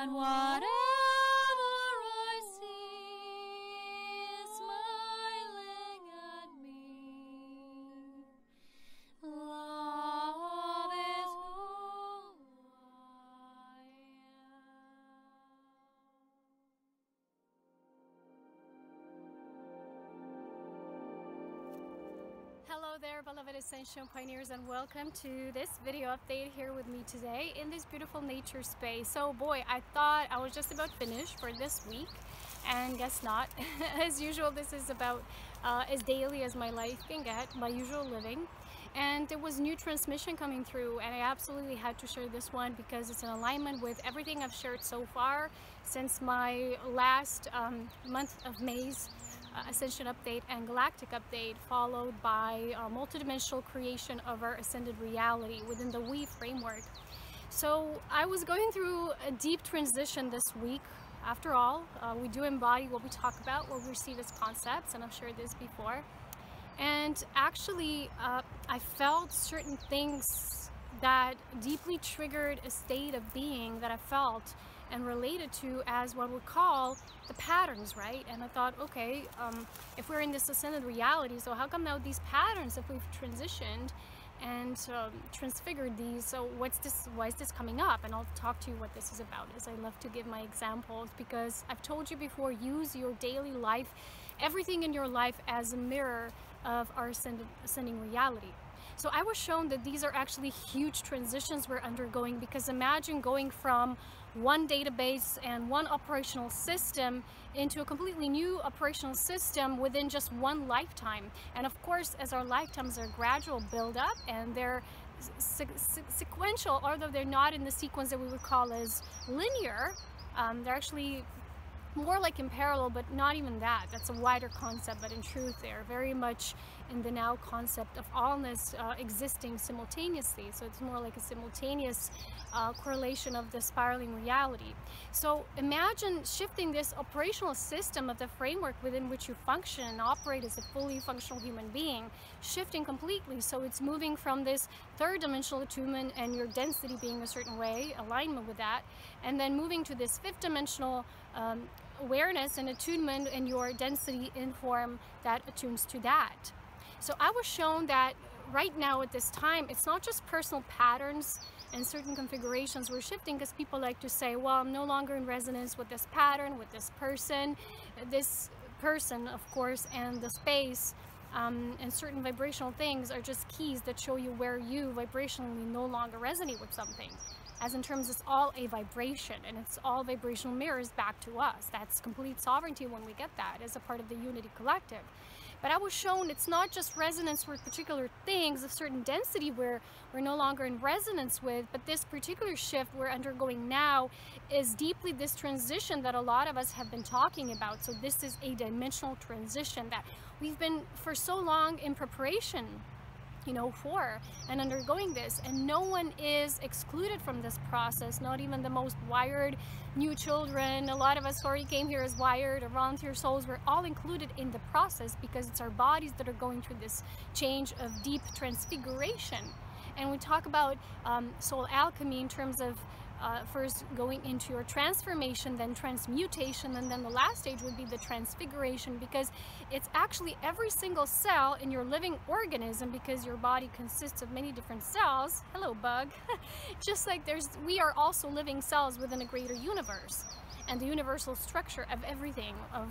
and whatever I see is smiling at me. Love is who I am. Hello there, beloved Ascension pioneers, and welcome to this video update here with me today in this beautiful nature space. So boy, I thought I was just about finished for this week, and guess not. As usual, this is about as daily as my life can get, my usual living. And there was new transmission coming through, and I absolutely had to share this one because it's in alignment with everything I've shared so far since my last month of May's Ascension update and galactic update, followed by multidimensional creation of our ascended reality within the We framework. So I was going through a deep transition this week. After all, we do embody what we talk about, what we receive as concepts, and I've shared this before. And actually, I felt certain things that deeply triggered a state of being that I felt and related to as what we call the patterns, right? And I thought, okay, if we're in this ascended reality, so how come now these patterns, if we've transitioned and transfigured these, so what's this, why is this coming up? And I'll talk to you what this is about, as I love to give my examples, because I've told you before, use your daily life, everything in your life, as a mirror of our ascending reality. So I was shown that these are actually huge transitions we're undergoing, because imagine going from one database and one operational system into a completely new operational system within just one lifetime. And of course, as our lifetimes are gradual build up and they're sequential, although they're not in the sequence that we would call as linear, they're actually more like in parallel, but not even that. That's a wider concept, but in truth they're very much in the now concept of allness existing simultaneously. So it's more like a simultaneous correlation of the spiraling reality. So imagine shifting this operational system of the framework within which you function and operate as a fully functional human being, shifting completely. So it's moving from this third dimensional attunement and your density being a certain way, alignment with that, and then moving to this fifth dimensional awareness and attunement and your density in form that attunes to that. So I was shown that right now at this time, it's not just personal patterns and certain configurations we're shifting, because people like to say, well, I'm no longer in resonance with this pattern, with this person, of course, and the space, and certain vibrational things are just keys that show you where you vibrationally no longer resonate with something. As in terms, it's all a vibration, and it's all vibrational mirrors back to us. That's complete sovereignty when we get that as a part of the unity collective. But I was shown it's not just resonance with particular things of certain density where we're no longer in resonance with, but this particular shift we're undergoing now is deeply this transition that a lot of us have been talking about. So this is a dimensional transition that we've been for so long in preparation, for and undergoing this, and no one is excluded from this process, not even the most wired new children. A lot of us who already came here as wired or volunteer souls, we're all included in the process, because it's our bodies that are going through this change of deep transfiguration. And we talk about soul alchemy in terms of first going into your transformation, then transmutation, and then the last stage would be the transfiguration, because it's actually every single cell in your living organism, because your body consists of many different cells. Hello, bug. Just like we are also living cells within a greater universe, and the universal structure of everything, of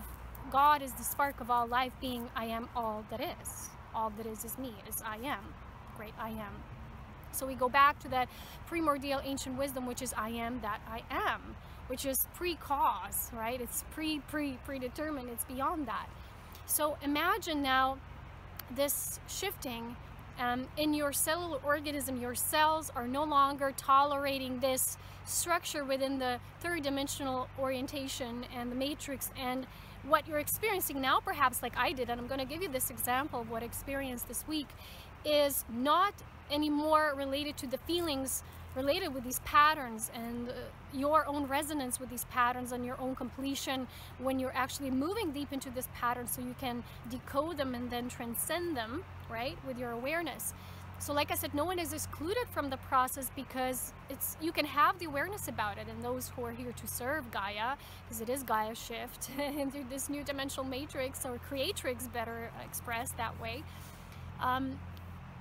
God is the spark of all life, being I am all that is. All that is me, is I am, great I am. So we go back to that primordial ancient wisdom, which is I am that I am, which is pre-cause, right? It's predetermined, it's beyond that. So imagine now this shifting in your cellular organism. Your cells are no longer tolerating this structure within the third dimensional orientation and the matrix, and what you're experiencing now, perhaps like I did, and I'm going to give you this example of what I experienced this week, is not anymore related to the feelings related with these patterns and your own resonance with these patterns and your own completion when you're actually moving deep into this pattern, so you can decode them and then transcend them, right, with your awareness. So like I said, no one is excluded from the process, because you can have the awareness about it. And those who are here to serve Gaia, because it is Gaia shift into this new dimensional matrix, or creatrix, better expressed that way.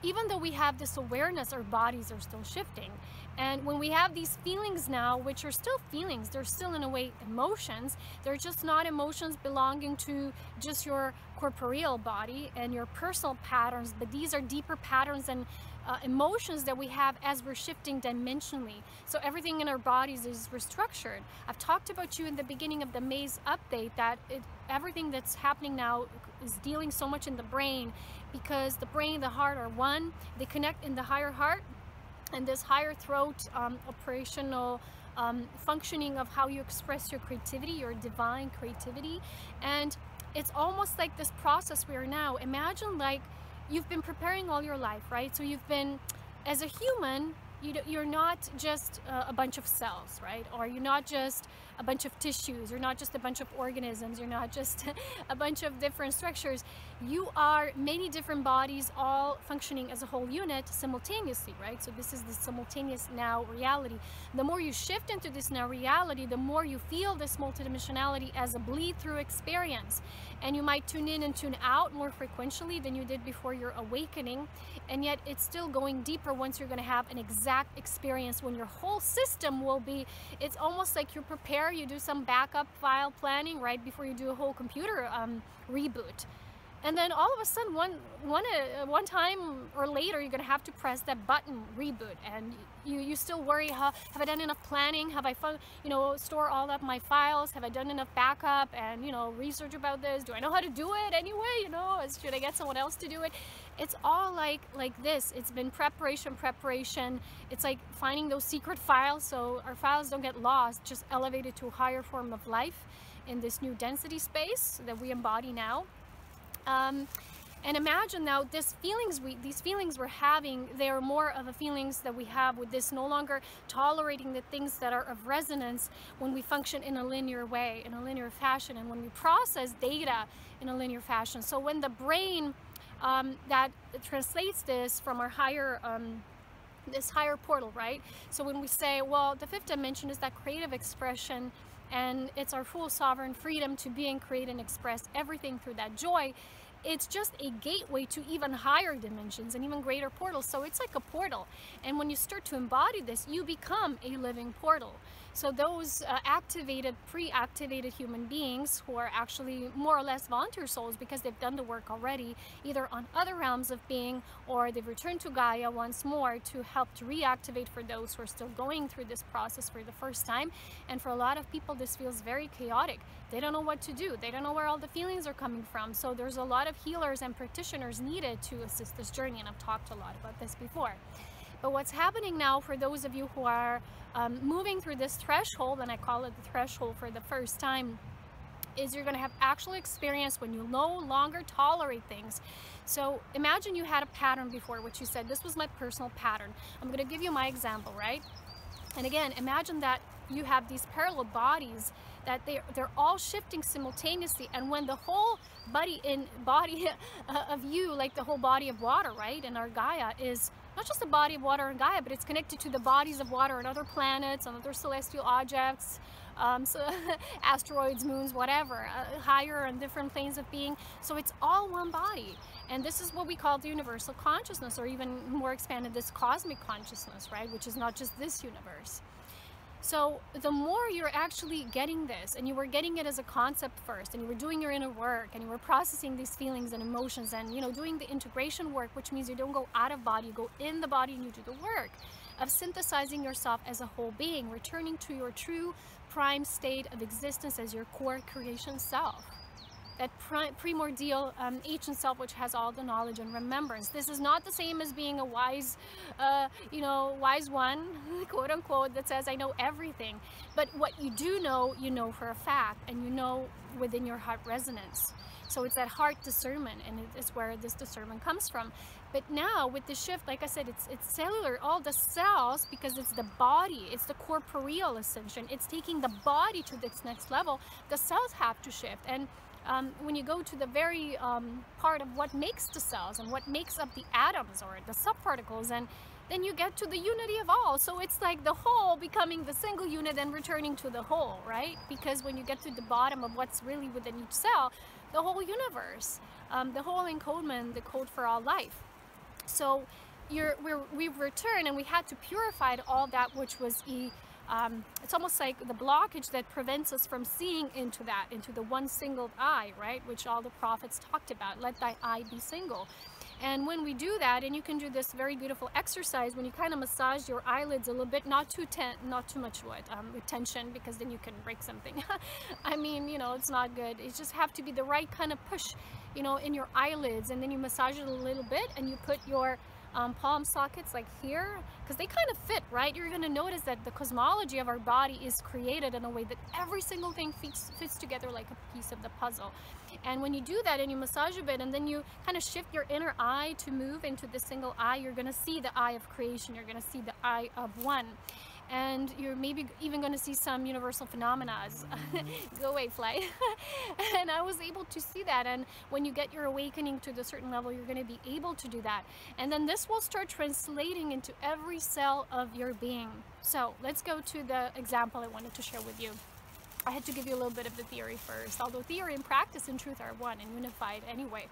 Even though we have this awareness, our bodies are still shifting. And when we have these feelings now, which are still feelings, they're still in a way emotions, they're just not emotions belonging to just your corporeal body and your personal patterns, but these are deeper patterns and emotions that we have as we're shifting dimensionally. So everything in our bodies is restructured. I've talked about you in the beginning of the maze update that everything that's happening now is dealing so much in the brain, because the brain and the heart are one. They connect in the higher heart and this higher throat operational functioning of how you express your creativity, your divine creativity. And it's almost like this process we are now. Imagine like you've been preparing all your life, right? So you've been, as a human, you're not just a bunch of cells, right? Or you're not just a bunch of tissues, you're not just a bunch of organisms, you're not just a bunch of different structures. You are many different bodies all functioning as a whole unit simultaneously, right? So this is the simultaneous now reality. The more you shift into this now reality, the more you feel this multidimensionality as a bleed through experience. And you might tune in and tune out more frequently than you did before your awakening. And yet it's still going deeper once you're going to have an exact experience when your whole system will be, it's almost like you prepare, you do some backup file planning right before you do a whole computer reboot. And then all of a sudden, one time or later, you're gonna have to press that button, reboot, and you still worry, have I done enough planning? Have I, store all up my files? Have I done enough backup and, research about this? Do I know how to do it anyway? Should I get someone else to do it? It's all like this. It's been preparation. It's like finding those secret files so our files don't get lost, just elevated to a higher form of life in this new density space that we embody now. And imagine now these feelings we're having, they are more of the feelings that we have with this no longer tolerating the things that are of resonance when we function in a linear way, in a linear fashion, and when we process data in a linear fashion. So when the brain that translates this from our higher this higher portal, right? So when we say, well, the fifth dimension is that creative expression, and it's our full sovereign freedom to be and create and express everything through that joy. It's just a gateway to even higher dimensions and even greater portals. So it's like a portal. And when you start to embody this, you become a living portal. So those pre-activated human beings who are actually more or less volunteer souls because they've done the work already, either on other realms of being, or they've returned to Gaia once more to help to reactivate for those who are still going through this process for the first time. And for a lot of people, this feels very chaotic. They don't know what to do. They don't know where all the feelings are coming from. So there's a lot of healers and practitioners needed to assist this journey. And I've talked a lot about this before. But what's happening now for those of you who are moving through this threshold, and I call it the threshold for the first time, is you're going to have actual experience when you no longer tolerate things. So imagine you had a pattern before, which you said, this was my personal pattern. I'm going to give you my example, right? And again, imagine that you have these parallel bodies that they're all shifting simultaneously, and when the whole body of you, like the whole body of water, right, and our Gaia is not just a body of water and Gaia, but it's connected to the bodies of water on other planets, on other celestial objects, so asteroids, moons, whatever, higher and different planes of being. So it's all one body. And this is what we call the universal consciousness, or even more expanded, this cosmic consciousness, right? Which is not just this universe. So the more you're actually getting this, and you were getting it as a concept first, and you were doing your inner work, and you were processing these feelings and emotions, and doing the integration work, which means you don't go out of body, you go in the body and you do the work of synthesizing yourself as a whole being, returning to your true prime state of existence as your core creation self. That primordial ancient self, which has all the knowledge and remembrance. This is not the same as being a wise, wise one, quote unquote, that says, I know everything. But what you do know, you know for a fact, and you know within your heart resonance. So it's that heart discernment, and it's where this discernment comes from. But now with the shift, like I said, it's cellular, all the cells, because it's the body, it's the corporeal ascension. It's taking the body to this next level. The cells have to shift. And when you go to the very part of what makes the cells and what makes up the atoms or the subparticles, and then you get to the unity of all. So it's like the whole becoming the single unit and returning to the whole, right? Because when you get to the bottom of what's really within each cell, the whole universe, the whole encodement, the code for all life. So we've returned, and we had to purify all that which was it's almost like the blockage that prevents us from seeing into the one single eye, right? Which all the prophets talked about. Let thy eye be single. And when we do that, and you can do this very beautiful exercise when you kind of massage your eyelids a little bit, not too much with tension, because then you can break something. I mean, you know, it's not good. It just have to be the right kind of push, you know, in your eyelids, and then you massage it a little bit, and you put your palm sockets like here, because they kind of fit, right? You're going to notice that the cosmology of our body is created in a way that every single thing fits together like a piece of the puzzle. And when you do that and you massage a bit, and then you kind of shift your inner eye to move into the single eye, you're going to see the eye of creation. You're going to see the eye of one. And you're maybe even going to see some universal phenomena. Go away, fly. And I was able to see that. And when you get your awakening to the certain level, you're going to be able to do that. And then this will start translating into every cell of your being. So let's go to the example I wanted to share with you. I had to give you a little bit of the theory first, although theory and practice in truth are one and unified anyway.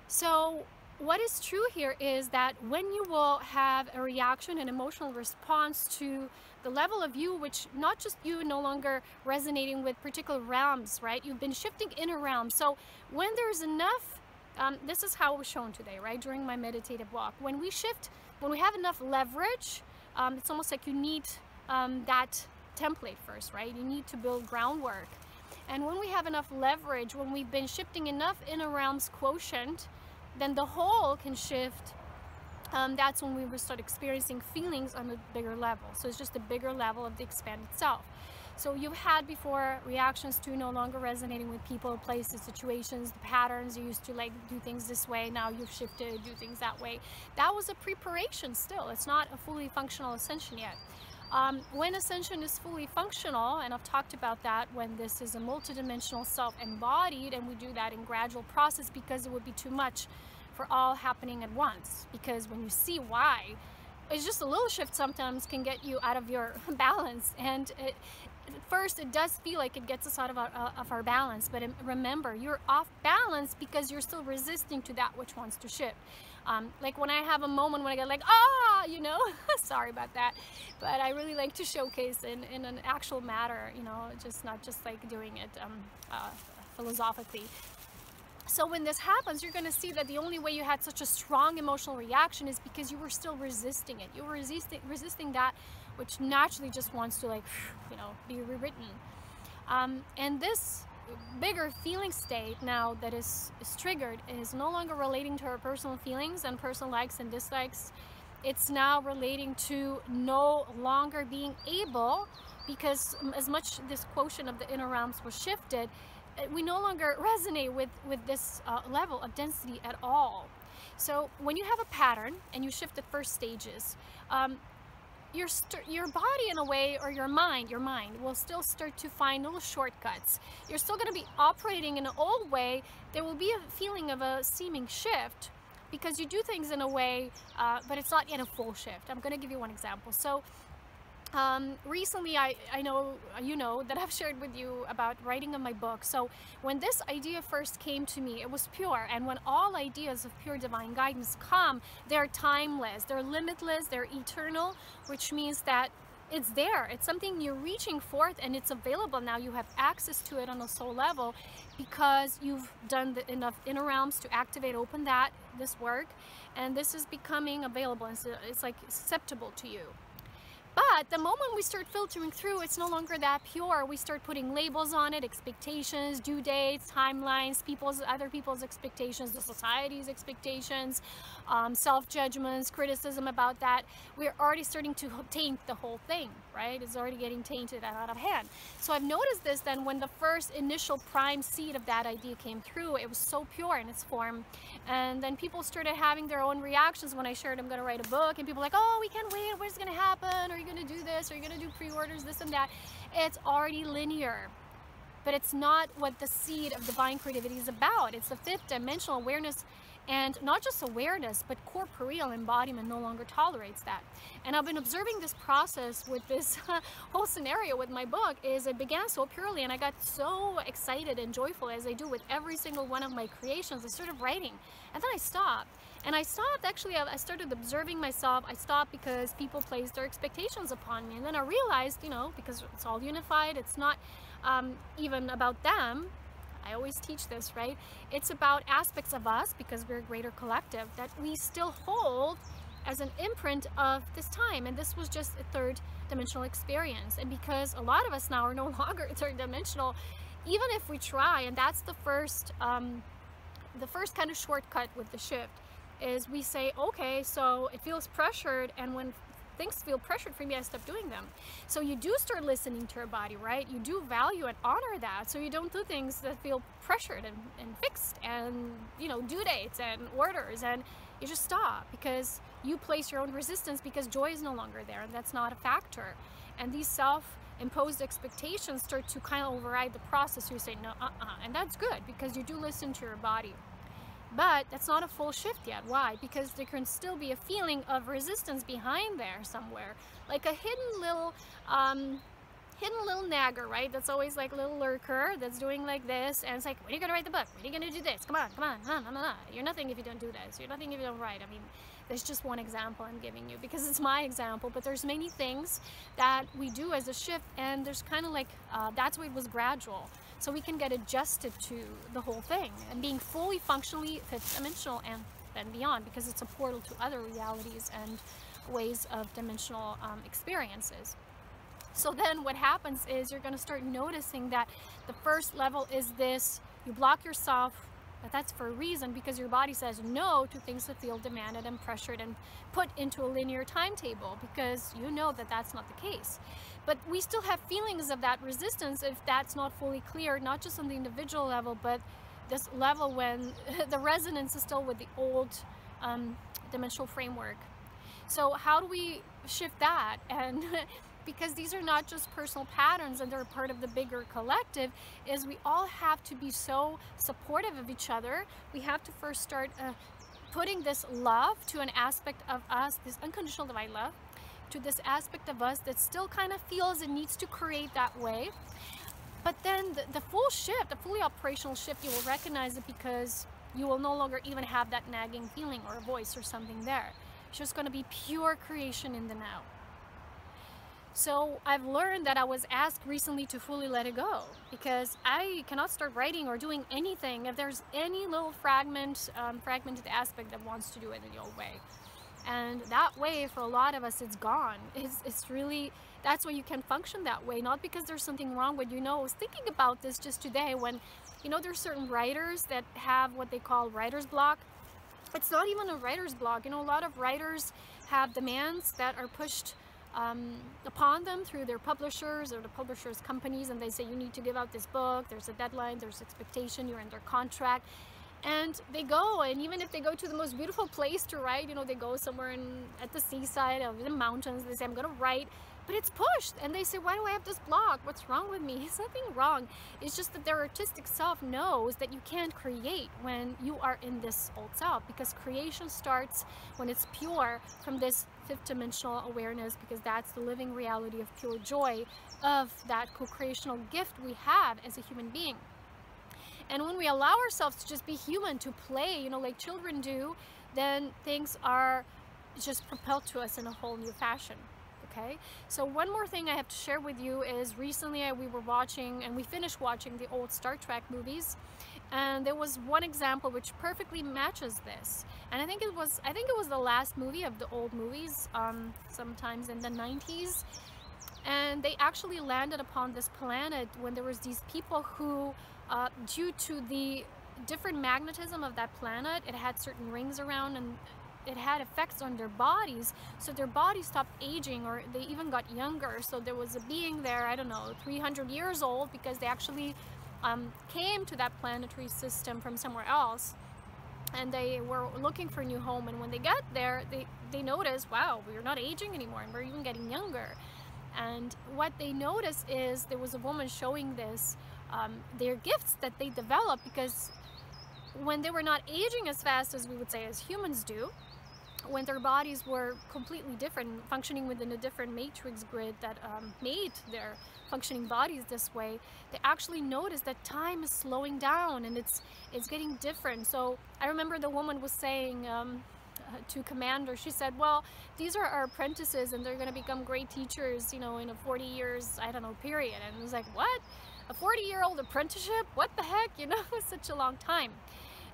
So what is true here is that when you will have a reaction, an emotional response to the level of you, which not just you no longer resonating with particular realms, right? You've been shifting inner realms. So when there's enough, this is how it was shown today, right? During my meditative walk. When we shift, when we have enough leverage, it's almost like you need that template first, right? You need to build groundwork. And when we have enough leverage, when we've been shifting enough inner realms quotient, then the whole can shift. That's when we will start experiencing feelings on a bigger level. So it's just a bigger level of the expanded self. So you've had before reactions to no longer resonating with people, places, situations, the patterns. You used to like do things this way. Now you've shifted, do things that way. That was a preparation still. It's not a fully functional ascension yet. When ascension is fully functional, and I've talked about that, when this is a multidimensional self embodied, and we do that in gradual process, because it would be too much for all happening at once. Because when you see why, it's just a little shift sometimes can get you out of your balance. And at first it does feel like it gets us out of our balance, but remember, you're off balance because you're still resisting to that which wants to shift. Like when I have a moment when I get like, you know, sorry about that, but I really like to showcase in an actual matter, you know, just not just like doing it philosophically. So when this happens, you're going to see that the only way you had such a strong emotional reaction is because you were still resisting it. You were resisting that which naturally just wants to, like, you know, be rewritten. And this bigger feeling state now that is triggered is no longer relating to our personal feelings and personal likes and dislikes. It's now relating to no longer being able, because as much this quotient of the inner realms was shifted, we no longer resonate with this level of density at all. So when you have a pattern and you shift the first stages, your body in a way, or your mind will still start to find little shortcuts. You're still going to be operating in an old way. There will be a feeling of a seeming shift because you do things in a way, but it's not yet a full shift. I'm going to give you one example. So recently, I know you know that I've shared with you about writing of my book. So when this idea first came to me, it was pure. And when all ideas of pure divine guidance come, they're timeless, they're limitless, they're eternal, which means that it's there. It's something you're reaching forth, and it's available now. You have access to it on a soul level because you've done enough inner realms to activate, open this work, and this is becoming available. It's like acceptable to you. But the moment we start filtering through, it's no longer that pure. We start putting labels on it, expectations, due dates, timelines, other people's expectations, the society's expectations, self-judgments, criticism about that. We're already starting to taint the whole thing, right? It's already getting tainted and out of hand. So I've noticed this then when the first initial prime seed of that idea came through, it was so pure in its form. And then people started having their own reactions when I shared I'm going to write a book, and people were like, oh, we can't wait, what's going to happen? Are you going to do this? Are you going to do pre-orders, this and that? It's already linear. but it's not what the seed of divine creativity is about. It's the fifth dimensional awareness, and not just awareness, but corporeal embodiment no longer tolerates that. And I've been observing this process with this whole scenario with my book. Is it began so purely, and I got so excited and joyful, as I do with every single one of my creations. I started writing, and then I stopped. And I stopped, actually, I started observing myself. I stopped because people placed their expectations upon me. And then I realized, you know, because it's all unified, it's not even about them. I always teach this, right? It's about aspects of us, because we're a greater collective, that we still hold as an imprint of this time. And this was just a third dimensional experience. And because a lot of us now are no longer third dimensional, even if we try, and that's the first kind of shortcut with the shift, is we say, okay, so it feels pressured, and when things feel pressured for me, I stop doing them. So you do start listening to your body, right? You do value and honor that, so you don't do things that feel pressured and fixed, and, you know, due dates and orders, and you just stop because you place your own resistance, because joy is no longer there, and that's not a factor. And these self-imposed expectations start to kind of override the process. You say, no, and that's good, because you do listen to your body. But that's not a full shift yet. Why? Because there can still be a feeling of resistance behind there somewhere, like a hidden little nagger, right? That's always like a little lurker that's doing like this, and it's like, when are you gonna write the book? When are you gonna do this? Come on. You're nothing if you don't do this. You're nothing if you don't write. I mean, there's just one example I'm giving you because it's my example, but there's many things that we do as a shift, and there's kind of like, that's why it was gradual. So we can get adjusted to the whole thing and being fully functionally fifth dimensional and then beyond, because it's a portal to other realities and ways of dimensional experiences. So then what happens is you're going to start noticing that the first level is this: you block yourself, but that's for a reason, because your body says no to things that feel demanded and pressured and put into a linear timetable, because you know that that's not the case. But we still have feelings of that resistance if that's not fully clear, not just on the individual level, but this level when the resonance is still with the old dimensional framework. So how do we shift that? And because these are not just personal patterns and they're part of the bigger collective, is we all have to be so supportive of each other. We have to first start putting this love to an aspect of us, this unconditional divine love, to this aspect of us that still kind of feels it needs to create that way. But then the full shift, the fully operational shift, you will recognize it, because you will no longer even have that nagging feeling or a voice or something there. It's just going to be pure creation in the now. So I've learned that I was asked recently to fully let it go, because I cannot start writing or doing anything if there's any little fragmented aspect that wants to do it in the old way. And that way, for a lot of us, it's gone. It's really, that's why you can function that way, not because there's something wrong with you. Know, I was thinking about this just today when, you know, there's certain writers that have what they call writer's block. It's not even a writer's block. You know, a lot of writers have demands that are pushed upon them through their publishers or the publishers' companies, and they say, you need to give out this book, there's a deadline, there's expectation, you're under contract. And they go, and even if they go to the most beautiful place to write, you know, they go somewhere at the seaside or in the mountains, they say, I'm going to write, but it's pushed. And they say, why do I have this block? What's wrong with me? It's nothing wrong. It's just that their artistic self knows that you can't create when you are in this old self, because creation starts when it's pure from this fifth dimensional awareness, because that's the living reality of pure joy, of that co-creational gift we have as a human being. And when we allow ourselves to just be human, to play, you know, like children do, then things are just propelled to us in a whole new fashion. Okay, so one more thing I have to share with you is recently we were watching, and we finished watching the old Star Trek movies, and there was one example which perfectly matches this. And I think it was the last movie of the old movies, sometimes in the 90s, and they actually landed upon this planet when there was these people who, due to the different magnetism of that planet, it had certain rings around, and it had effects on their bodies, so their bodies stopped aging, or they even got younger. So there was a being there, I don't know, 300 years old, because they actually came to that planetary system from somewhere else, and they were looking for a new home. And when they got there, they noticed, wow, we're not aging anymore, and we're even getting younger. And what they noticed is there was a woman showing this their gifts that they develop, because when they were not aging as fast as we would say as humans do, when their bodies were completely different, functioning within a different matrix grid that made their functioning bodies this way, they actually noticed that time is slowing down and it's getting different. So I remember the woman was saying to Commander, she said, well, these are our apprentices and they're going to become great teachers, you know, in a 40 years, I don't know, period. And it was like, what? A 40-year-old apprenticeship? What the heck? You know, it's such a long time.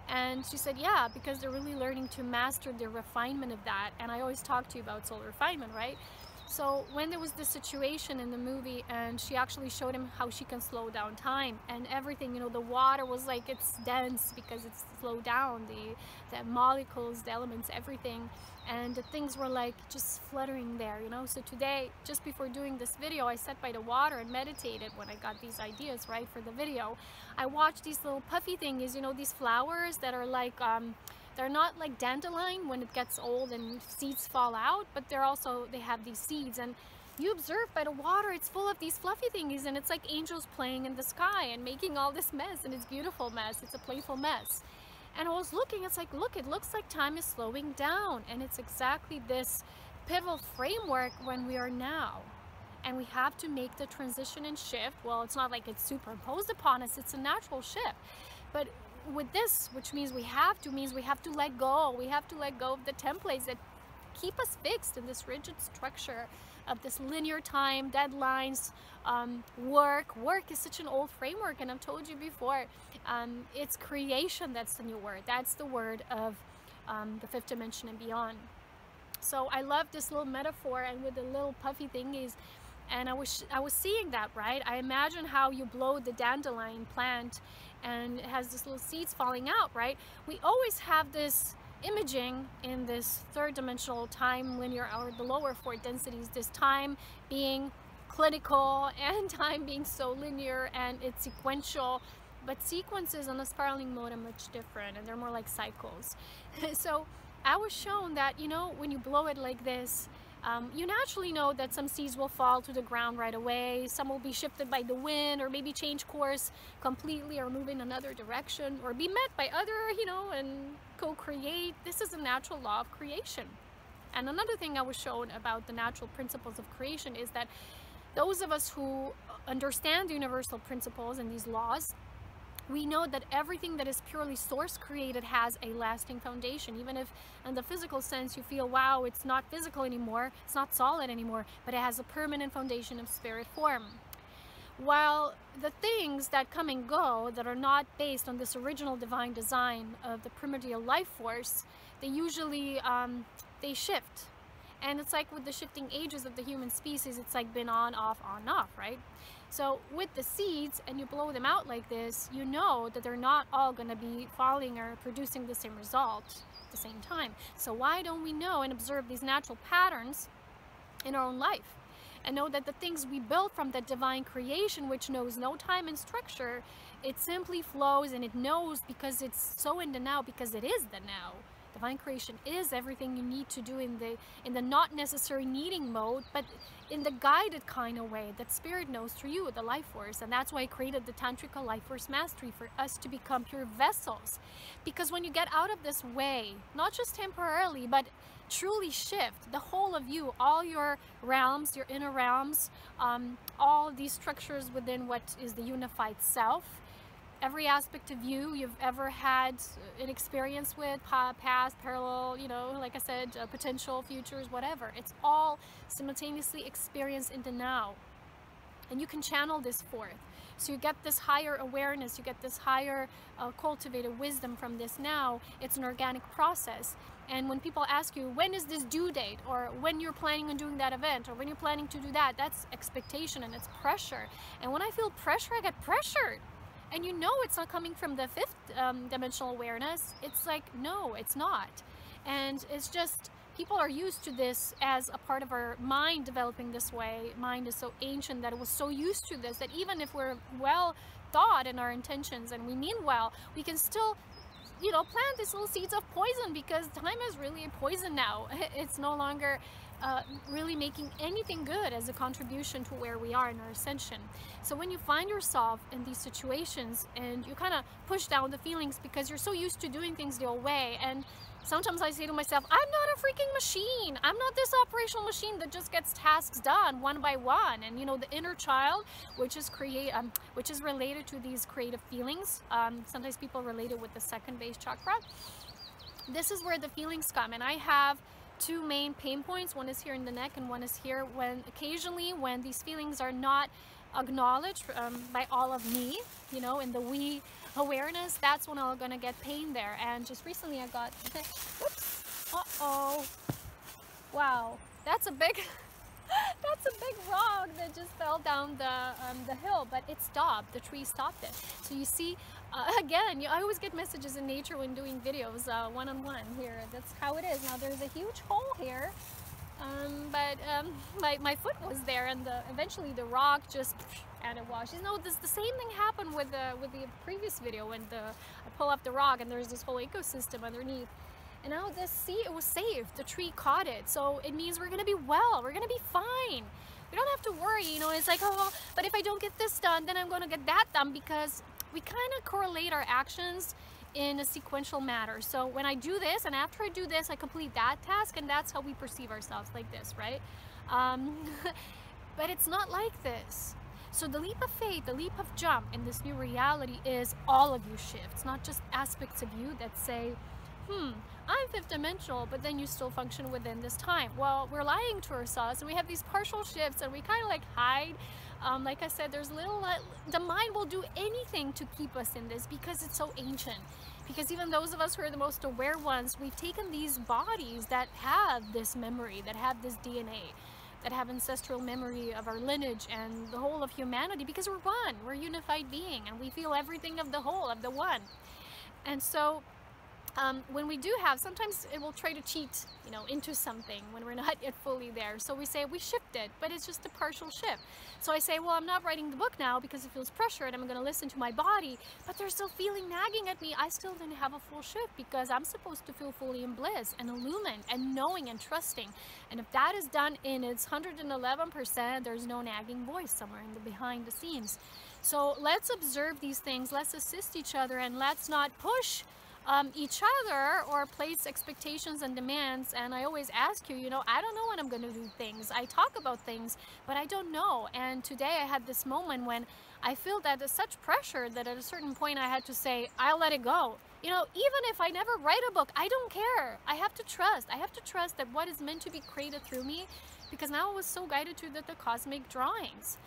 And she said, yeah, because they're really learning to master the refinement of that. And I always talk to you about soul refinement, right? So when there was this situation in the movie and she actually showed him how she can slow down time and everything, you know, the water was like, it's dense because it's slowed down, the molecules, the elements, everything. And the things were like just fluttering there, you know. So today, just before doing this video, I sat by the water and meditated when I got these ideas, right, for the video. I watched these little puffy things, you know, these flowers that are like, they're not like dandelion when it gets old and seeds fall out, but they have these seeds. And you observe by the water, it's full of these fluffy thingies, and it's like angels playing in the sky and making all this mess, and it's beautiful mess. It's a playful mess. And I was looking, it's like, look, it looks like time is slowing down. And it's exactly this pivotal framework when we are now. And we have to make the transition and shift. Well, it's not like it's superimposed upon us, it's a natural shift. But with this, which means we have to let go. We have to let go of the templates that keep us fixed in this rigid structure of this linear time, deadlines, work. Work is such an old framework, and I've told you before, it's creation that's the new word. That's the word of the fifth dimension and beyond. So I love this little metaphor, and with the little puffy thingies, and I was seeing that, right? I imagine how you blow the dandelion plant and it has this little seeds falling out, right? We always have this imaging in this third dimensional time linear, or the lower four densities, this time being clinical and time being so linear and it's sequential. But sequences on the spiraling mode are much different, and they're more like cycles. So I was shown that, you know, when you blow it like this, you naturally know that some seeds will fall to the ground right away, some will be shifted by the wind, or maybe change course completely or move in another direction, or be met by other, you know, and co-create. This is a natural law of creation. And another thing I was shown about the natural principles of creation is that those of us who understand the universal principles and these laws, we know that everything that is purely source created has a lasting foundation. Even if in the physical sense you feel, wow, it's not physical anymore, it's not solid anymore, but it has a permanent foundation of spirit form. While the things that come and go that are not based on this original divine design of the primordial life force, they usually they shift. And it's like with the shifting ages of the human species, it's like been on, off, right? So with the seeds, and you blow them out like this, you know that they're not all going to be falling or producing the same result at the same time. So why don't we know and observe these natural patterns in our own life, and know that the things we build from that divine creation, which knows no time and structure, it simply flows, and it knows because it's so in the now, because it is the now. Divine creation is everything you need to do in the not necessary needing mode, but in the guided kind of way that spirit knows through you, the life force. And that's why I created the Tantrica Life Force Mastery, for us to become pure vessels. Because when you get out of this way, not just temporarily, but truly shift the whole of you, all your realms, your inner realms, all these structures within what is the unified self, every aspect of you you've ever had an experience with, past, parallel, you know, like I said, potential, futures, whatever. It's all simultaneously experienced in the now. And you can channel this forth. So you get this higher awareness, you get this higher cultivated wisdom from this now. It's an organic process. And when people ask you, when is this due date? Or when you're planning on doing that event? Or when you're planning to do that? That's expectation and it's pressure. And when I feel pressure, I get pressured. And you know it's not coming from the fifth dimensional awareness. It's like, no, it's not. And it's just, people are used to this as a part of our mind developing this way. Mind is so ancient that it was so used to this that even if we're well thought in our intentions and we mean well, we can still, you know, plant these little seeds of poison, because time is really a poison now. It's no longer really making anything good as a contribution to where we are in our ascension. So when you find yourself in these situations and you kind of push down the feelings because you're so used to doing things the old way, and sometimes I say to myself, I'm not a freaking machine. I'm not this operational machine that just gets tasks done one by one. And you know, the inner child, which is related to these creative feelings. Sometimes people relate it with the second base chakra. This is where the feelings come, and I have two main pain points. One is here in the neck and one is here. When occasionally when these feelings are not acknowledged by all of me, you know, in the we awareness, that's when I'm gonna get pain there. And just recently I got whoops, wow, that's a big that's a big rock that just fell down the hill, but it stopped. The tree stopped it. So you see, again, I always get messages in nature when doing videos one-on-one here. That's how it is. Now there's a huge hole here, but my foot was there, and eventually the rock just and it washed. You know, the same thing happened with the previous video when I pull up the rock and there's this whole ecosystem underneath. And now this, see, it was safe. The tree caught it. So it means we're going to be well. We're going to be fine. We don't have to worry, you know. It's like, oh, but if I don't get this done, then I'm going to get that done, because we kind of correlate our actions in a sequential manner. So when I do this, and after I do this, I complete that task, and that's how we perceive ourselves, like this, right? But it's not like this. So the leap of faith, the leap of jump in this new reality is all of you shifts, not just aspects of you that say, I'm fifth dimensional, but then you still function within this time. Well, we're lying to ourselves, and we have these partial shifts, and we kind of like hide. Like I said, there's little, the mind will do anything to keep us in this because it's so ancient. Because even those of us who are the most aware ones, we've taken these bodies that have this memory, that have this DNA, that have ancestral memory of our lineage and the whole of humanity, because we're one, we're a unified being, and we feel everything of the whole, of the one. And so when we do have, sometimes it will try to cheat, you know, into something when we're not yet fully there. So we say we shifted, but it's just a partial shift. So I say, well, I'm not writing the book now because it feels pressured. I'm going to listen to my body, but they're still feeling nagging at me. I still didn't have a full shift because I'm supposed to feel fully in bliss and illumined and knowing and trusting. And if that is done in its 111%, there's no nagging voice somewhere in the behind the scenes. So let's observe these things. Let's assist each other, and let's not push each other or place expectations and demands. And I always ask you, you know, I don't know when I'm going to do things. I talk about things, but I don't know. And today I had this moment when I feel that there's such pressure that at a certain point I had to say, I'll let it go. You know, even if I never write a book, I don't care. I have to trust. I have to trust that what is meant to be created through me, because now I was so guided to the cosmic drawings.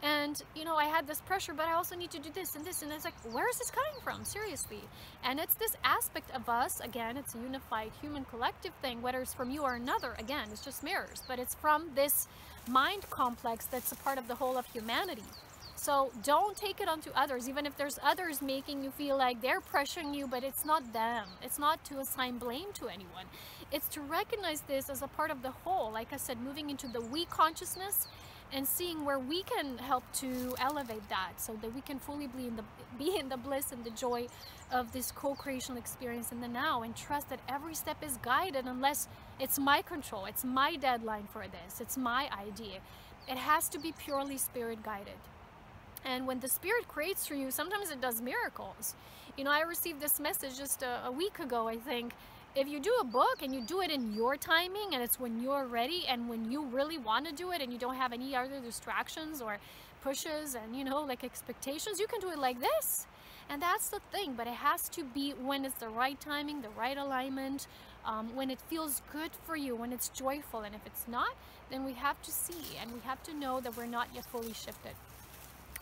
And, you know, I had this pressure, but I also need to do this and this. And it's like, where is this coming from? Seriously. And it's this aspect of us. Again, it's a unified human collective thing, whether it's from you or another. Again, it's just mirrors. But it's from this mind complex that's a part of the whole of humanity. So don't take it onto others, even if there's others making you feel like they're pressuring you, but it's not them. It's not to assign blame to anyone. It's to recognize this as a part of the whole. Like I said, moving into the we consciousness, and seeing where we can help to elevate that so that we can fully be in the bliss and the joy of this co-creational experience in the now, and trust that every step is guided, unless it's my control, it's my deadline for this, it's my idea. It has to be purely spirit guided. And when the spirit creates for you, sometimes it does miracles. You know, I received this message just a week ago, I think. If you do a book and you do it in your timing, and it's when you're ready and when you really want to do it, and you don't have any other distractions or pushes and, you know, like expectations, you can do it like this. And that's the thing, but it has to be when it's the right timing, the right alignment, when it feels good for you, when it's joyful. And if it's not, then we have to see, and we have to know that we're not yet fully shifted.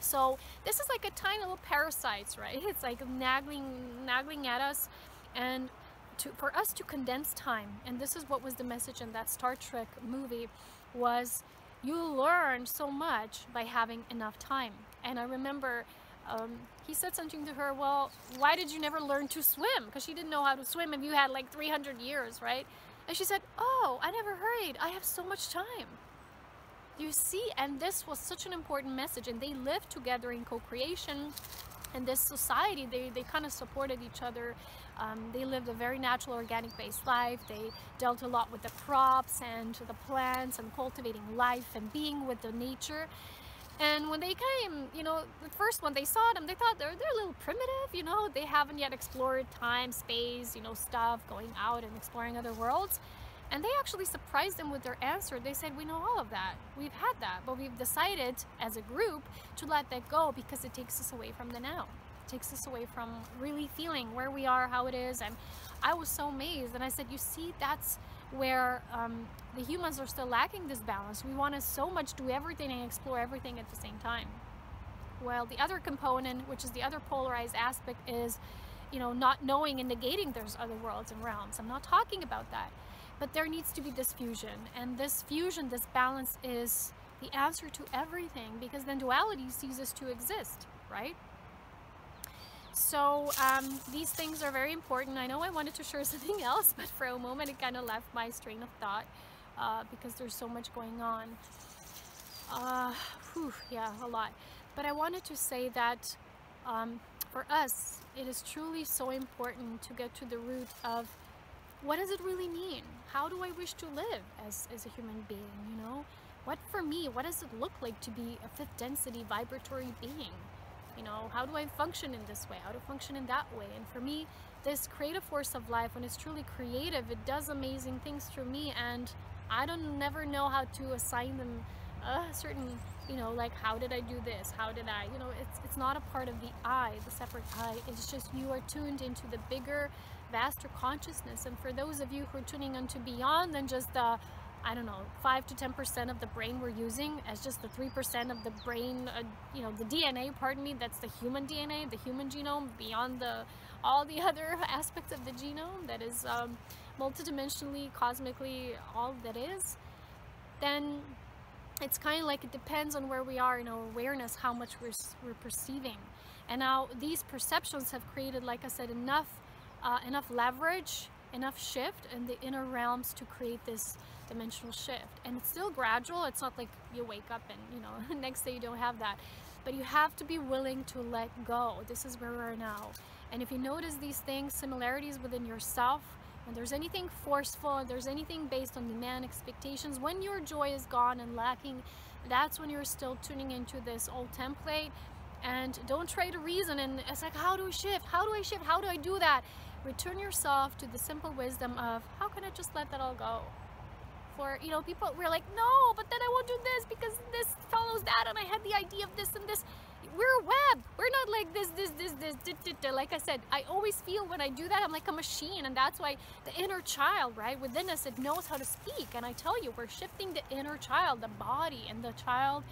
So this is like a tiny little parasites, right? It's like nagging at us, and for us to condense time. And this is what was the message in that Star Trek movie, was you learn so much by having enough time. And I remember he said something to her, well, why did you never learn to swim? Because she didn't know how to swim if you had like 300 years, right? And she said, oh, I never hurried. I have so much time. You see, and this was such an important message, and they lived together in co-creation. in this society, they kind of supported each other. They lived a very natural, organic based life. They dealt a lot with the crops and the plants and cultivating life and being with the nature. And when they came, you know, the first one, they saw them, they thought they're a little primitive, you know, they haven't yet explored time, space, you know, stuff, going out and exploring other worlds. And they actually surprised them with their answer. They said, we know all of that. We've had that, but we've decided as a group to let that go because it takes us away from the now. It takes us away from really feeling where we are, how it is. And I was so amazed. And I said, you see, that's where the humans are still lacking this balance. We want to so much do everything and explore everything at the same time. Well, the other component, which is the other polarized aspect, is, you know, not knowing and negating there's other worlds and realms. I'm not talking about that. But there needs to be this fusion, and this fusion, this balance is the answer to everything, because then duality ceases to exist, right? So these things are very important. I know I wanted to share something else, but for a moment it kind of left my train of thought because there's so much going on. Yeah, a lot. But I wanted to say that for us, it is truly so important to get to the root of what does it really mean? How do I wish to live as a human being, you know? What for me, what does it look like to be a fifth density vibratory being? You know, how do I function in this way? How to function in that way? And for me, this creative force of life, when it's truly creative, it does amazing things through me, and I don't never know how to assign them a certain, you know, like, how did I do this? How did I, you know, it's not a part of the I, the separate I. It's just you are tuned into the bigger, vaster consciousness. And for those of you who are tuning into beyond than just the, I don't know, 5 to 10% of the brain we're using as just the 3% of the brain, you know, the DNA, pardon me, that's the human DNA, the human genome, beyond all the other aspects of the genome that is multidimensionally, cosmically, all that is, then it's kind of like it depends on where we are in our awareness, how much we're perceiving. And now these perceptions have created, like I said, enough leverage, enough shift in the inner realms to create this dimensional shift. And it's still gradual. It's not like you wake up and, you know, next day you don't have that. But you have to be willing to let go. This is where we are now. And if you notice these things, similarities within yourself, when there's anything forceful, and there's anything based on demand, expectations, when your joy is gone and lacking, that's when you're still tuning into this old template. And don't try to reason and it's like, how do I shift? How do I shift? How do I do that? Return yourself to the simple wisdom of, how can I just let that all go? For, you know, people, we're like, no, but then I won't do this because this follows that, and I had the idea of this and this. We're a web. We're not like this. Like I said, I always feel when I do that, I'm like a machine, and that's why the inner child, right, within us, it knows how to speak. And I tell you, we're shifting the inner child, the body, and the child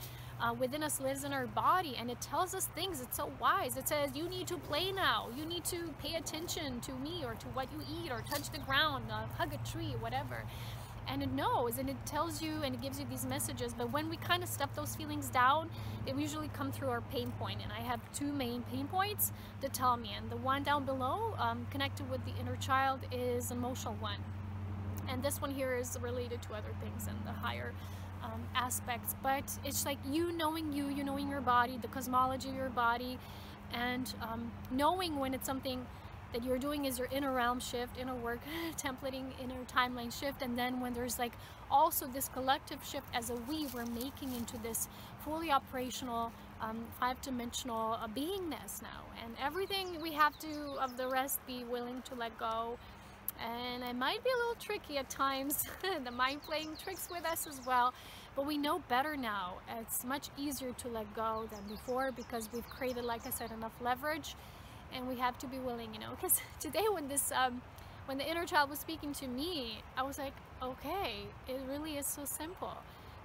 within us lives in our body, and it tells us things. It's so wise. It says, you need to play now. You need to pay attention to me, or to what you eat, or touch the ground, hug a tree, whatever. And it knows, and it tells you, and it gives you these messages. But when we kind of stuff those feelings down, it usually come through our pain point. And I have two main pain points to tell me. And the one down below, connected with the inner child, is an emotional one. And this one here is related to other things and the higher aspects. But it's like you knowing your body, the cosmology of your body, and knowing when it's something that you're doing is your inner realm shift, inner work, templating, inner timeline shift. And then when there's like also this collective shift as a we're making into this fully operational 5-dimensional beingness now. And everything we have to, of the rest, be willing to let go. And it might be a little tricky at times, the mind playing tricks with us as well. But we know better now. It's much easier to let go than before because we've created, like I said, enough leverage. And we have to be willing, you know, because today when this, when the inner child was speaking to me, I was like, okay, it really is so simple.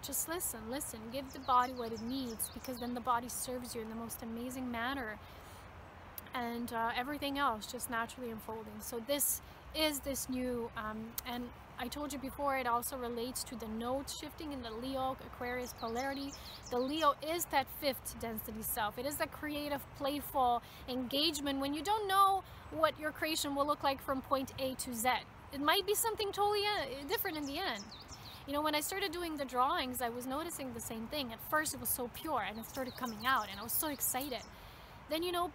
Just listen, give the body what it needs, because then the body serves you in the most amazing manner. And everything else just naturally unfolding. So this is this new, and I told you before, it also relates to the nodes shifting in the Leo Aquarius polarity. The Leo is that fifth density self. It is that creative, playful engagement when you don't know what your creation will look like from point A to Z. It might be something totally different in the end. You know, when I started doing the drawings, I was noticing the same thing. At first it was so pure and it started coming out and I was so excited. Then, you know,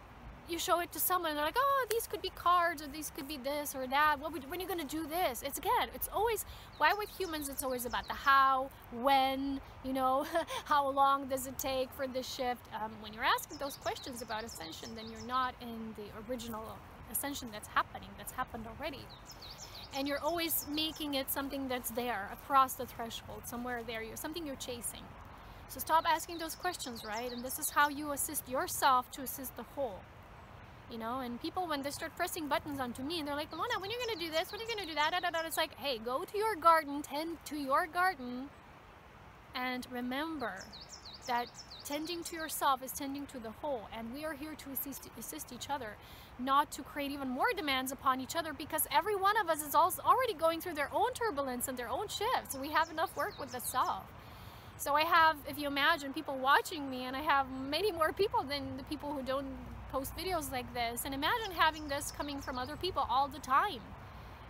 you show it to someone and they're like, oh, these could be cards, or these could be this or that. When are you gonna do this? It's again, it's always, why with humans it's always about the how, when, you know, how long does it take for this shift. When you're asking those questions about ascension, then you're not in the original ascension that's happened already. And you're always making it something that's there, across the threshold, somewhere there, something you're chasing. So stop asking those questions, right? And this is how you assist yourself to assist the whole. You know, and people, when they start pressing buttons onto me and they're like, Ilona, when are you going to do this? When are you going to do that? It's like, hey, go to your garden, tend to your garden, and remember that tending to yourself is tending to the whole. And we are here to assist each other, not to create even more demands upon each other, because every one of us is also already going through their own turbulence and their own shifts. We have enough work with the self. So I have, if you imagine, people watching me, and I have many more people than the people who don't post videos like this. And imagine having this coming from other people all the time.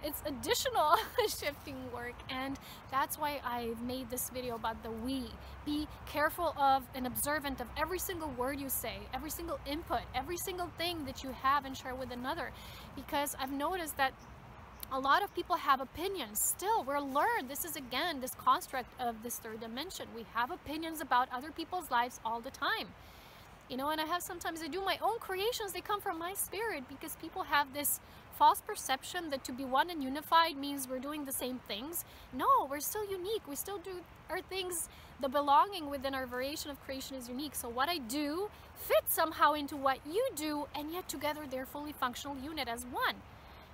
It's additional shifting work, and that's why I've made this video about the we. Be careful of and observant of every single word you say, every single input, every single thing that you have and share with another, because I've noticed that a lot of people have opinions. Still, we're learned. This is again this construct of this third dimension. We have opinions about other people's lives all the time. You know, and sometimes I do my own creations. They come from my spirit, because people have this false perception that to be one and unified means we're doing the same things. No, we're still unique. We still do our things. The belonging within our variation of creation is unique. So what I do fits somehow into what you do, and yet together they're fully functional unit as one.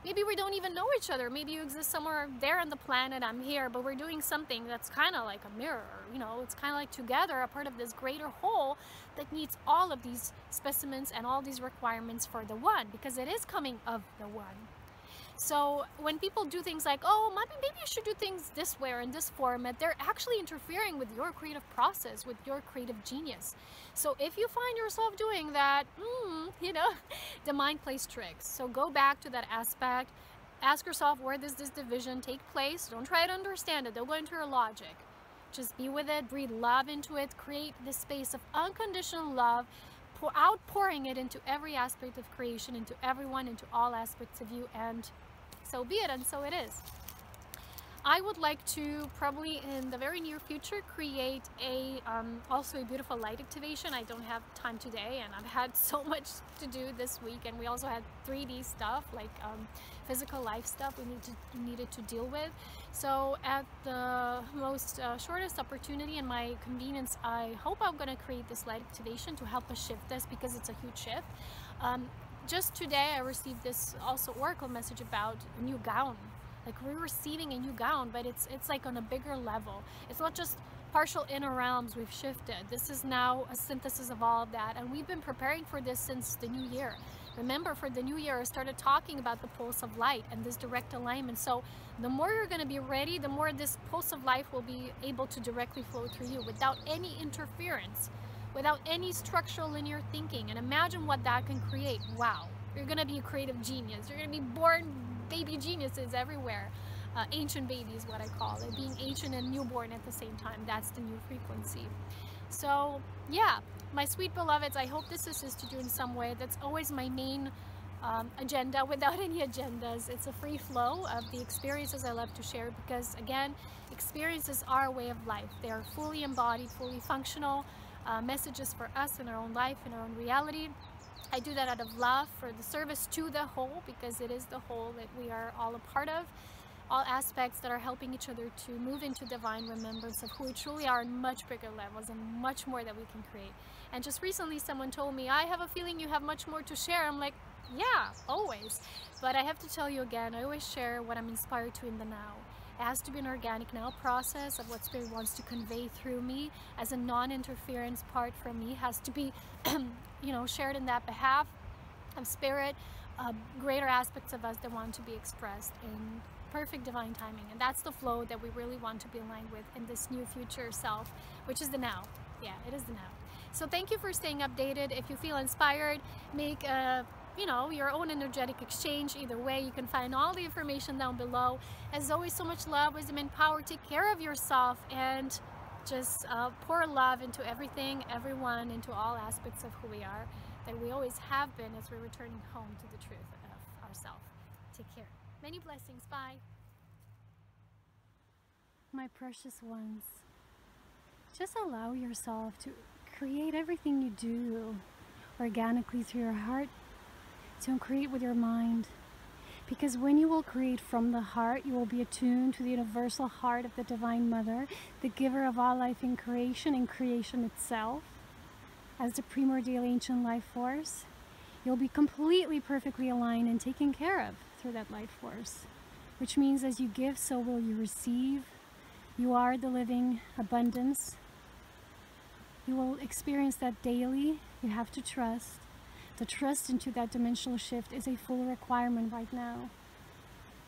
Maybe we don't even know each other. Maybe you exist somewhere there on the planet, I'm here, but we're doing something that's kind of like a mirror. You know, it's kind of like together, a part of this greater whole that needs all of these specimens and all these requirements for the one, because it is coming of the one. So when people do things like, oh, maybe you should do things this way or in this format, they're actually interfering with your creative process, with your creative genius. So if you find yourself doing that, you know, the mind plays tricks. So go back to that aspect. Ask yourself, where does this division take place? Don't try to understand it. Don't go into your logic. Just be with it, breathe love into it, create this space of unconditional love, outpouring it into every aspect of creation, into everyone, into all aspects of you, and so be it, and so it is. I would like to probably in the very near future create also a beautiful light activation. I don't have time today, and I've had so much to do this week, and we also had 3D stuff like physical life stuff we needed to deal with. So at the most shortest opportunity and my convenience, I hope I'm going to create this light activation to help us shift this, because it's a huge shift. Just today I received this also oracle message about a new gown. Like, we're receiving a new gown, but it's like on a bigger level. It's not just partial inner realms we've shifted. This is now a synthesis of all of that, and we've been preparing for this since the new year. Remember, for the new year I started talking about the pulse of light and this direct alignment. So the more you're going to be ready, the more this pulse of life will be able to directly flow through you without any interference, without any structural linear thinking. And imagine what that can create. Wow, you're going to be a creative genius. You're going to be born baby geniuses everywhere. Ancient baby is what I call it, being ancient and newborn at the same time. That's the new frequency. So yeah, my sweet beloveds, I hope this assisted you in some way. That's always my main agenda, without any agendas. It's a free flow of the experiences I love to share, because again, experiences are a way of life. They are fully embodied, fully functional messages for us in our own life, in our own reality. I do that out of love, for the service to the whole, because it is the whole that we are all a part of. All aspects that are helping each other to move into divine remembrance of who we truly are on much bigger levels, and much more that we can create. And just recently someone told me, I have a feeling you have much more to share. I'm like, yeah, always. But I have to tell you again, I always share what I'm inspired to in the now. It has to be an organic now process of what Spirit wants to convey through me as a non-interference part from me. Has to be you know, shared in that behalf of Spirit, greater aspects of us that want to be expressed in perfect divine timing. And that's the flow that we really want to be aligned with in this new future self, which is the now. Yeah, it is the now. So thank you for staying updated. If you feel inspired, make you know, your own energetic exchange. Either way, you can find all the information down below. As always, so much love, wisdom, and power. Take care of yourself, and just pour love into everything, everyone, into all aspects of who we are. that we always have been as we're returning home to the truth of ourselves. Take care. Many blessings. Bye. My precious ones, just allow yourself to create everything you do organically through your heart. Don't create with your mind. Because when you will create from the heart, you will be attuned to the universal heart of the Divine Mother, the giver of all life in creation and creation itself. As the primordial ancient life force, you'll be completely, perfectly aligned and taken care of through that life force. Which means as you give, so will you receive. You are the living abundance. You will experience that daily. You have to trust. The trust into that dimensional shift is a full requirement right now.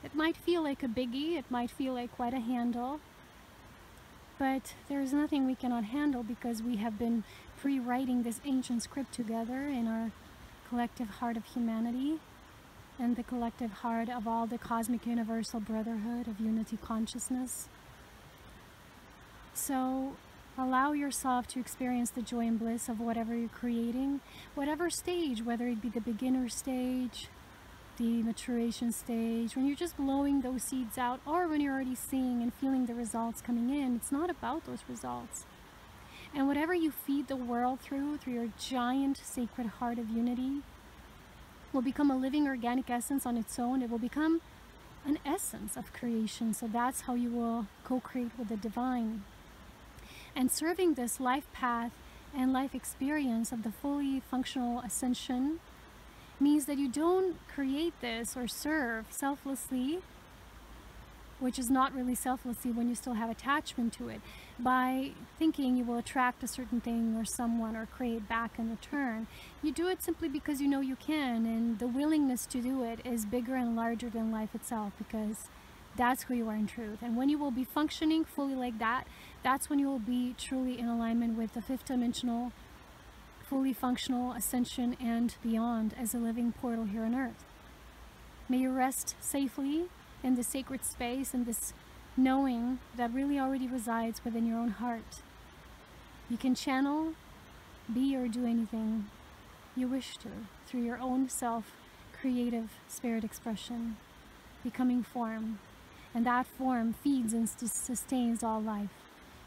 It might feel like a biggie. It might feel like quite a handle. But there is nothing we cannot handle because we have been pre-writing this ancient script together in our collective heart of humanity and the collective heart of all the cosmic universal brotherhood of unity consciousness. So allow yourself to experience the joy and bliss of whatever you're creating, whatever stage, whether it be the beginner stage, the maturation stage, when you're just blowing those seeds out, or when you're already seeing and feeling the results coming in. It's not about those results. And whatever you feed the world through your giant sacred heart of unity will become a living organic essence on its own. It will become an essence of creation. So that's how you will co-create with the divine. And serving this life path and life experience of the fully functional ascension means that you don't create this or serve selflessly, which is not really selflessly when you still have attachment to it, by thinking you will attract a certain thing or someone or create back in return. You do it simply because you know you can, and the willingness to do it is bigger and larger than life itself, because that's who you are in truth. And when you will be functioning fully like that, that's when you will be truly in alignment with the fifth dimensional, fully functional ascension and beyond as a living portal here on earth. May you rest safely in the sacred space and this knowing that really already resides within your own heart. You can channel, be, or do anything you wish to through your own self-creative spirit expression, becoming form. And that form feeds and sustains all life,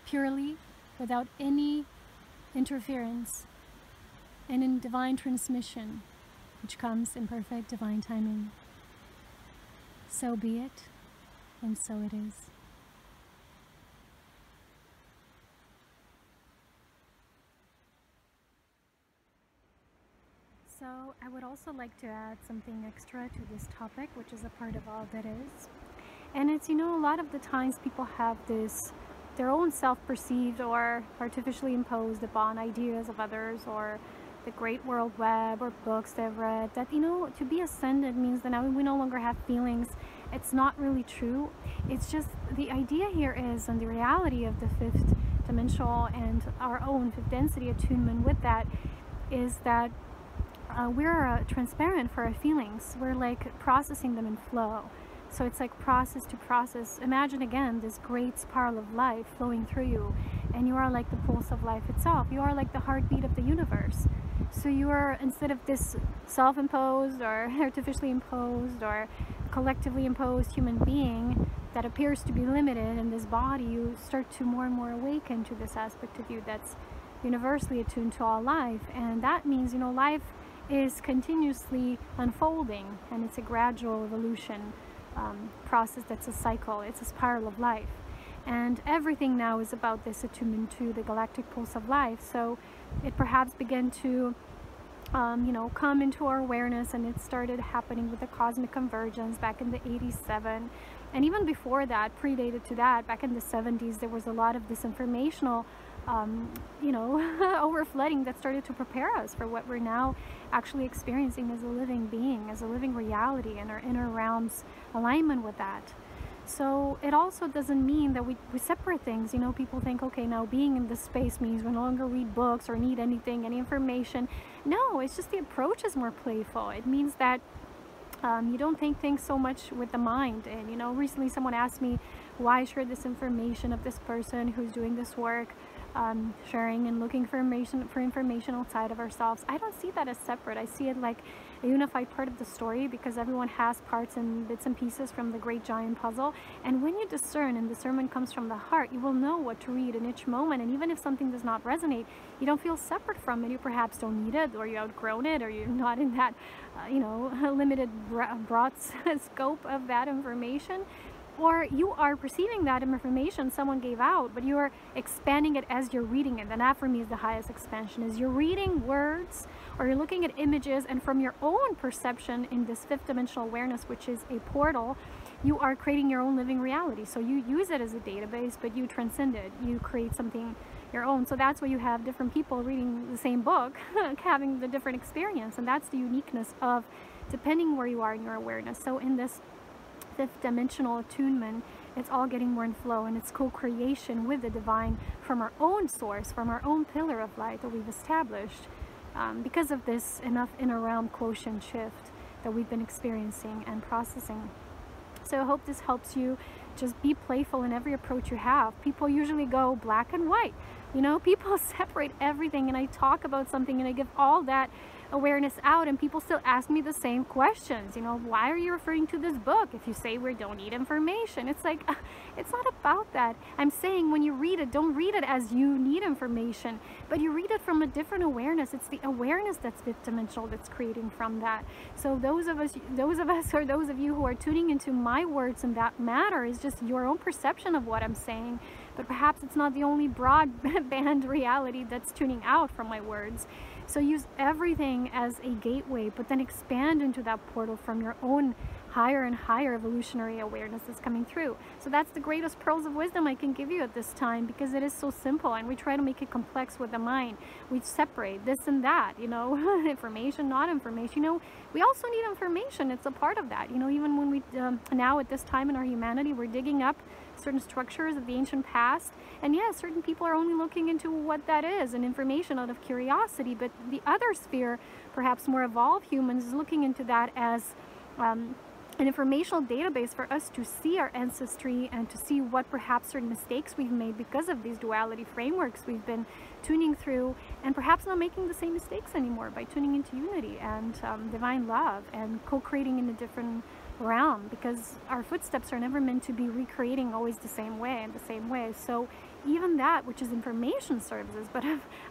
purely, without any interference, and in divine transmission, which comes in perfect divine timing. So be it, and so it is. So I would also like to add something extra to this topic, which is a part of all that is. And it's, you know, a lot of the times people have this, their own self-perceived or artificially imposed upon ideas of others, or the great world web, or books they've read, that, you know, to be ascended means that now we no longer have feelings. It's not really true. It's just the idea here is, and the reality of the fifth dimensional and our own fifth density attunement with that, is that we're transparent for our feelings. We're like processing them in flow. So it's like process to process. Imagine again this great spiral of life flowing through you, and you are like the pulse of life itself. You are like the heartbeat of the universe. So you are, instead of this self-imposed or artificially imposed or collectively imposed human being that appears to be limited in this body, you start to more and more awaken to this aspect of you that's universally attuned to all life. And that means, you know, life is continuously unfolding, and it's a gradual evolution process. That's a cycle. It's a spiral of life, and everything now is about this attunement to the galactic pulse of life. So it perhaps began to you know, come into our awareness, and it started happening with the cosmic convergence back in the 87, and even before that, predated to that, back in the 70s, there was a lot of this informational you know, overflooding that started to prepare us for what we're now actually experiencing as a living being, as a living reality, and our inner realm's alignment with that. So it also doesn't mean that we separate things. You know, people think, okay, now being in this space means we no longer read books or need anything, any information. No, it's just the approach is more playful. It means that you don't think things so much with the mind. And, you know, recently someone asked me why I shared this information of this person who's doing this work sharing and looking for information outside of ourselves. I don't see that as separate. I see it like a unified part of the story, because everyone has parts and bits and pieces from the great giant puzzle. And when you discern, and discernment comes from the heart, you will know what to read in each moment. And even if something does not resonate, you don't feel separate from it. You perhaps don't need it, or you outgrown it, or you're not in that limited broad scope of that information. Or you are perceiving that information someone gave out, but you are expanding it as you're reading it. And that for me is the highest expansion, is you're reading words, or you're looking at images, and from your own perception in this fifth dimensional awareness, which is a portal, you are creating your own living reality. So you use it as a database, but you transcend it. You create something your own. So that's why you have different people reading the same book, having the different experience. And that's the uniqueness of, depending where you are in your awareness. So in this fifth dimensional attunement, it's all getting more in flow, and it's co-creation with the divine from our own source, from our own pillar of light that we've established, because of this enough inner realm quotient shift that we've been experiencing and processing. So I hope this helps you. Just be playful in every approach you have. People usually go black and white. People separate everything, and I talk about something and I give all that awareness out, and people still ask me the same questions. Why are you referring to this book if you say we don't need information? It's like, it's not about that. I'm saying when you read it, don't read it as you need information, but you read it from a different awareness. It's the awareness that's fifth dimensional that's creating from that. So those of us, or those of you who are tuning into my words in that matter, is just your own perception of what I'm saying. But perhaps it's not the only broadband reality that's tuning out from my words. So use everything as a gateway, but then expand into that portal from your own higher and higher evolutionary awareness that's coming through. So that's the greatest pearls of wisdom I can give you at this time, because it is so simple, and we try to make it complex with the mind. We separate this and that, information, not information. We also need information. It's a part of that. Even when we, now at this time in our humanity, we're digging up certain structures of the ancient past, and yes, certain people are only looking into what that is and information out of curiosity, but the other sphere, perhaps more evolved humans, is looking into that as an informational database for us to see our ancestry and to see what perhaps certain mistakes we've made because of these duality frameworks we've been tuning through, and perhaps not making the same mistakes anymore by tuning into unity and divine love and co-creating in a different realm, because our footsteps are never meant to be recreating always the same way. So even that, which is information services, but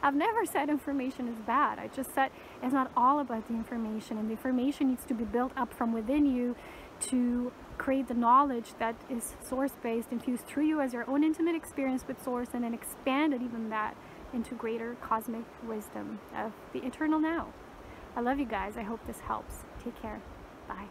I've never said information is bad. I just said it's not all about the information, and the information needs to be built up from within you to create the knowledge that is source-based, infused through you as your own intimate experience with source, and then expand it, even that, into greater cosmic wisdom of the eternal now. I love you guys. I hope this helps. Take care. Bye.